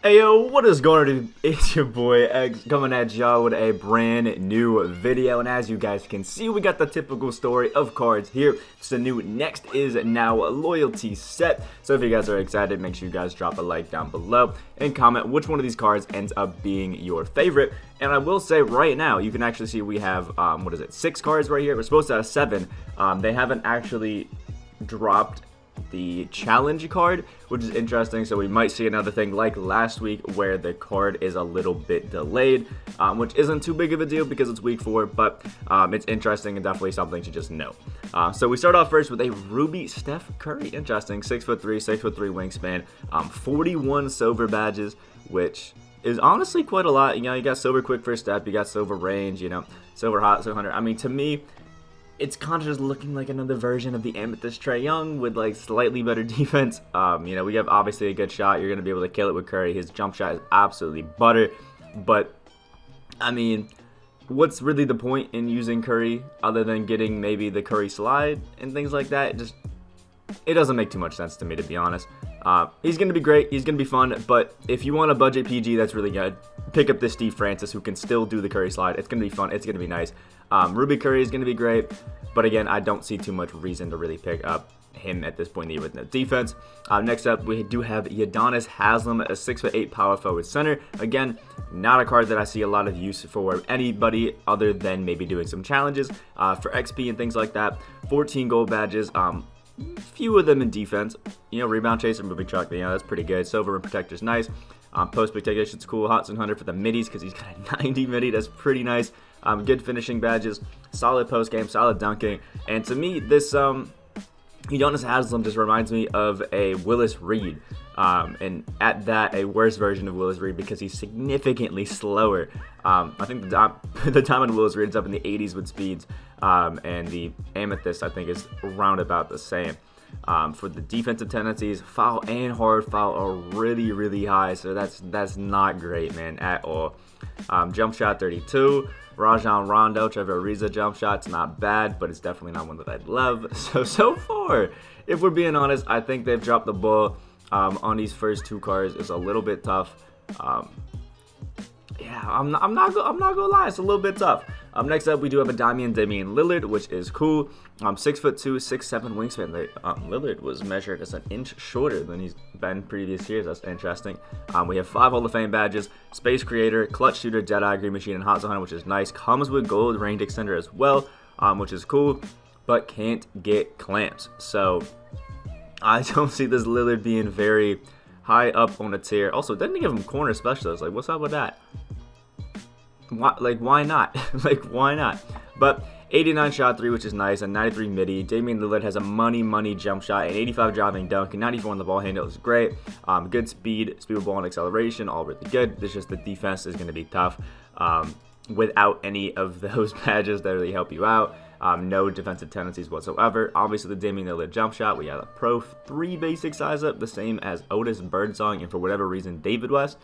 Hey yo, what is going on? It's your boy X coming at y'all with a brand new video, and as you guys can see, we got the typical story of cards here. It's the new Next is Now loyalty set. So if you guys are excited, make sure you guys drop a like down below and comment which one of these cards ends up being your favorite. And I will say right now, you can actually see we have, 6 cards right here. We're supposed to have 7. They haven't actually dropped the challenge card, which is interesting, so we might see another thing like last week where the card is a little bit delayed, which isn't too big of a deal because it's week 4, but it's interesting and definitely something to just know. So we start off first with a Ruby Steph Curry. Interesting. 6'3", 6'3" wingspan, 41 silver badges, which is honestly quite a lot. You know, you got silver quick first step, you got silver range, you know, silver hot, silver 100. I mean, to me, it's kind of just looking like another version of the Amethyst Trae Young with like slightly better defense. You know, we have obviously a good shot. You're going to be able to kill it with Curry. His jump shot is absolutely butter. But, I mean, what's really the point in using Curry other than getting maybe the Curry slide and things like that? It doesn't make too much sense to me, to be honest. He's going to be great. He's going to be fun. But if you want a budget PG that's really good, pick up this Steve Francis who can still do the Curry slide. It's going to be fun. It's going to be nice. Ruby Curry is going to be great. But again, I don't see too much reason to really pick up him at this point in the year with no defense. Next up, we do have Udonis Haslem, a 6'8" power forward center. Again, not a card that I see a lot of use for anybody other than maybe doing some challenges for XP and things like that. 14 gold badges. Few of them in defense. You know, rebound chaser, moving truck, you know, that's pretty good. Silver rim protector's nice. Post protection's cool. Hot 100 for the middies because he's got a 90 midi. That's pretty nice. Good finishing badges. Solid post game. Solid dunking. And to me, this Udonis Haslam just reminds me of a Willis Reed. And at that, a worse version of Willis Reed because he's significantly slower. I think the Diamond Willis Reed is up in the 80s with speeds. And the Amethyst, I think, is around about the same. For the defensive tendencies, foul and hard foul are really, really high. So that's not great, man, at all. Jump shot 32. Rajon Rondo, Trevor Ariza jump shot's not bad, but it's definitely not one that I'd love. So far, if we're being honest, I think they've dropped the ball on these first 2 cards. It's a little bit tough. Yeah, I'm not gonna lie, it's a little bit tough. Next up, we do have a Damian Lillard, which is cool. 6'2", 6'7" wingspan. Lillard was measured as an inch shorter than he's been previous years. That's interesting. We have 5 Hall of Fame badges: Space Creator, Clutch Shooter, Jedi, Green Machine, and Hot 100, which is nice. Comes with gold range extender as well, which is cool, but can't get clamps. So I don't see this Lillard being very high up on a tier. Also, didn't give him corner specialist. Like, what's up with that? Why not? Why not? But 89 shot 3, which is nice, and 93 midi. Damian Lillard has a money jump shot, and 85 driving dunk, and 94 on the ball handle is great. Good speed with ball and acceleration, all really good. It's just the defense is going to be tough without any of those badges that really help you out. No defensive tendencies whatsoever. Obviously, the Damian Lillard jump shot, we have a Pro 3 basic size up, the same as Otis, Birdsong, and for whatever reason, David West.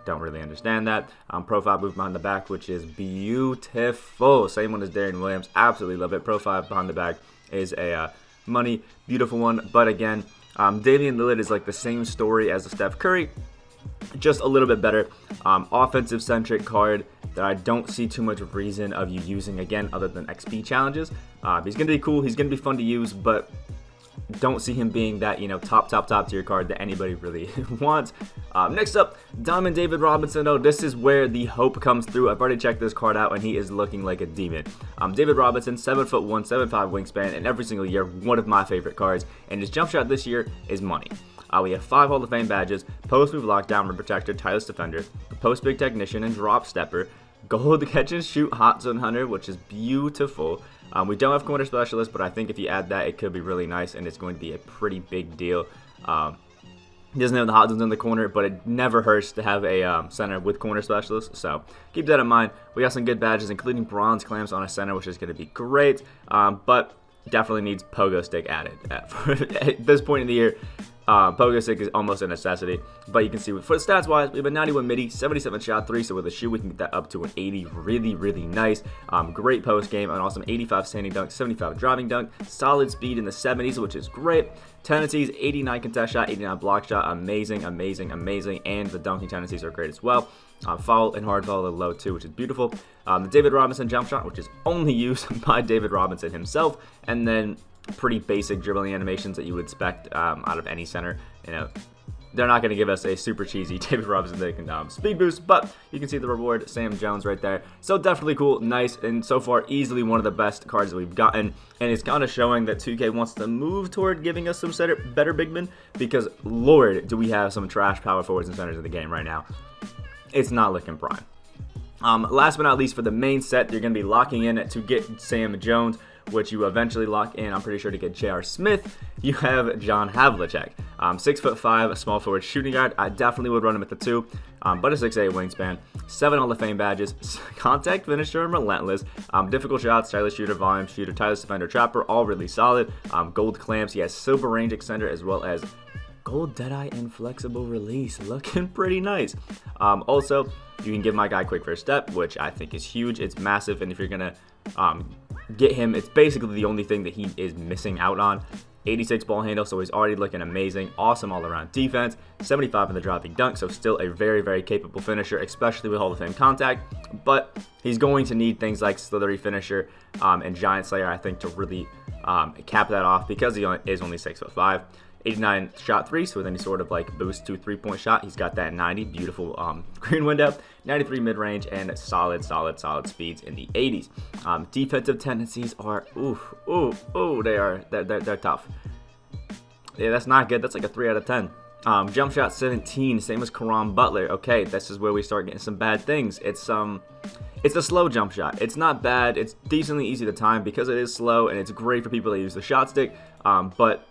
Don't really understand that. Profile move behind the back, which is beautiful. Same one as Darren Williams. Absolutely love it. Profile behind the back is a beautiful one. But again, Damian Lillard is like the same story as the Steph Curry, just a little bit better. Offensive centric card that I don't see too much reason of you using again other than XP challenges. He's gonna be cool. He's gonna be fun to use, but don't see him being that, you know, top tier card that anybody really wants. Next up, Diamond David Robinson. Oh, this is where the hope comes through. I've already checked this card out, and he is looking like a demon. David Robinson, 7'1", 7'5" wingspan, and every single year, one of my favorite cards. And his jump shot this year is money. We have 5 Hall of Fame badges: Post Move, Lockdown, Rim Protector, Tireless Defender, Post Big Technician, and Drop Stepper. Gold Catch and Shoot, Hot 100, which is beautiful. We don't have corner specialist, but I think if you add that, it could be really nice, and it's going to be a pretty big deal. He doesn't have the hot zones in the corner, but it never hurts to have a center with corner specialist, so keep that in mind. We got some good badges, including bronze clamps on a center, which is going to be great, but definitely needs pogo stick added. At this point in the year, Pogasic is almost a necessity, but you can see for stats wise, we have a 91 midi, 77 shot 3, so with a shoe we can get that up to an 80, really nice. Great post game, an awesome 85 standing dunk, 75 driving dunk, solid speed in the 70s, which is great. Tendencies, 89 contest shot, 89 block shot, amazing, and the dunking tendencies are great as well. Foul and hard foul are low too, which is beautiful. The David Robinson jump shot, which is only used by David Robinson himself, and then pretty basic dribbling animations that you would expect out of any center. You know, they're not going to give us a super cheesy David Robinson that can speed boost, but you can see the reward, Sam Jones right there. So definitely cool, nice, and so far easily one of the best cards that we've gotten. And it's kind of showing that 2K wants to move toward giving us some better big men, because Lord, do we have some trash power forwards and centers in the game right now. It's not looking prime. Last but not least, for the main set, you're going to be locking in to get Sam Jones, which you eventually lock in, I'm pretty sure, to get J.R. Smith. You have John Havlicek, 6'5", a small forward shooting guard. I definitely would run him at the 2, but a 6'8" wingspan, 7 Hall of Fame badges, contact finisher and relentless, difficult shots, stylish shooter, volume shooter, tireless defender, trapper, all really solid. Gold clamps, he has silver range extender as well as gold deadeye and flexible release, looking pretty nice. Also, you can give my guy quick first step, which I think is huge. It's massive, and if you're gonna get him, it's basically the only thing that he is missing out on. 86 ball handle, so he's already looking amazing. Awesome all-around defense. 75 in the dropping dunk, so still a very capable finisher, especially with Hall of Fame contact. But he's going to need things like slithery finisher and Giant Slayer, I think, to really cap that off, because he is only 6'5". 89 shot 3, so with any sort of like boost to 3-point shot, he's got that 90, beautiful green window, 93 mid-range, and solid speeds in the 80s. Defensive tendencies are, they're tough. Yeah, that's not good. That's like a 3 out of 10. Jump shot 17, same as Karan Butler. Okay, this is where we start getting some bad things. It's a slow jump shot. It's not bad. It's decently easy to time because it is slow, and it's great for people that use the shot stick, but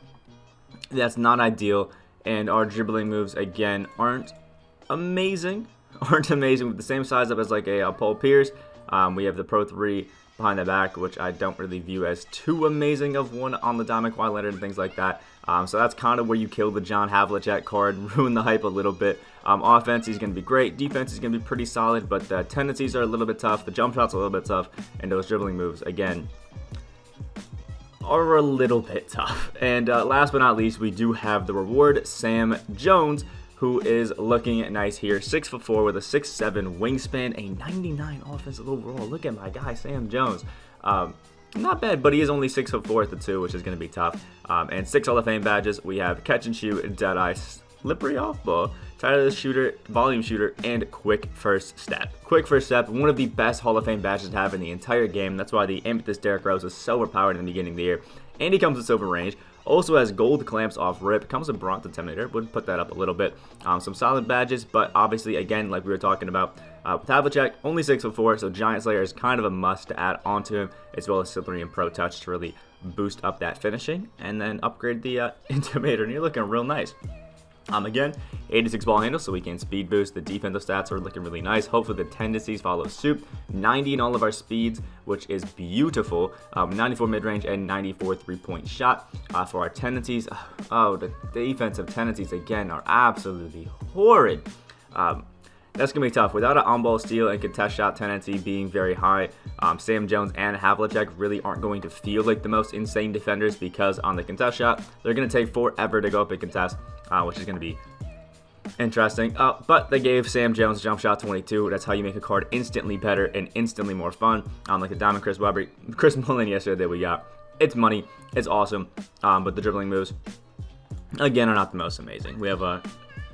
that's not ideal. And our dribbling moves, again, aren't amazing with the same size up as like a Paul Pierce. We have the Pro 3 behind the back, which I don't really view as too amazing of one on the Diamond Quad Leonard and things like that. So that's kind of where you kill the John Havlicek card, ruin the hype a little bit. Offense, he's going to be great. Defense is going to be pretty solid, but the tendencies are a little bit tough. The jump shots are a little bit tough, and those dribbling moves, again, are a little bit tough. And last but not least, we do have the reward, Sam Jones, who is looking nice here. 6'4" with a 6'7" wingspan, a 99 offensive overall. Look at my guy, Sam Jones. Not bad, but he is only 6'4" at the 2, which is going to be tough. And 6 Hall of Fame badges. We have catch and shoot, deadeye, slippery off ball, tireless shooter, volume shooter, and quick first step. Quick first step, one of the best Hall of Fame badges to have in the entire game. That's why the Amethyst Derrick Rose is so overpowered in the beginning of the year. And he comes with silver range. Also has gold clamps off rip. Comes with bronze intimidator. Would put that up a little bit. Some solid badges, but obviously, again, like we were talking about with Havlicek, only 6'4", so Giant Slayer is kind of a must to add onto him, as well as Slippery and Pro Touch to really boost up that finishing, and then upgrade the Intimidator, and you're looking real nice. Again, 86 ball handle, so we can speed boost. The defensive stats are looking really nice. Hopefully the tendencies follow suit. 90 in all of our speeds, which is beautiful. 94 mid-range and 94 3-point shot. For our tendencies, the defensive tendencies, again, are absolutely horrid. That's going to be tough. Without an on-ball steal and contest shot tendency being very high, Sam Jones and Havlicek really aren't going to feel like the most insane defenders, because on the contest shot, they're going to take forever to go up and contest, which is going to be interesting. But they gave Sam Jones jump shot 22. That's how you make a card instantly better and instantly more fun. Like the Diamond Chris Mullin yesterday that we got. It's money. It's awesome. But the dribbling moves, again, are not the most amazing. We have a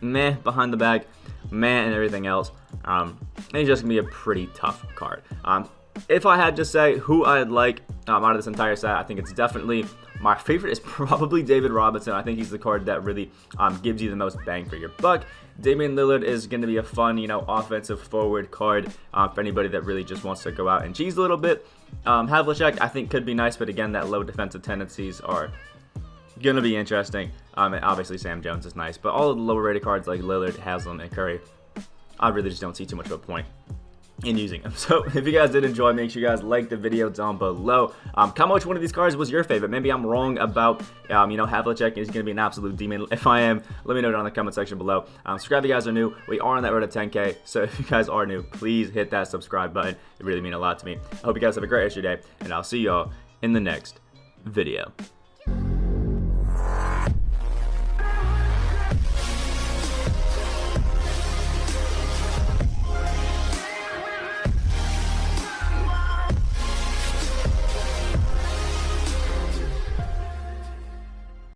meh behind the bag, meh and everything else. And it's just going to be a pretty tough card. If I had to say who I'd like out of this entire set, I think it's definitely, my favorite is probably David Robinson. I think he's the card that really gives you the most bang for your buck. Damian Lillard is going to be a fun, offensive forward card for anybody that really just wants to go out and cheese a little bit. Havlicek, I think, could be nice, but again, that low defensive tendencies are going to be interesting. And obviously, Sam Jones is nice, but all of the lower rated cards like Lillard, Haslam, and Curry, I really just don't see too much of a point and using them. So if you guys did enjoy, make sure you guys like the video down below. Comment which one of these cards was your favorite. Maybe I'm wrong about, Havlicek is going to be an absolute demon. If I am, let me know down in the comment section below. Subscribe if you guys are new. We are on that road to 10K. So if you guys are new, please hit that subscribe button. It really means a lot to me. I hope you guys have a great rest of your day, and I'll see y'all in the next video.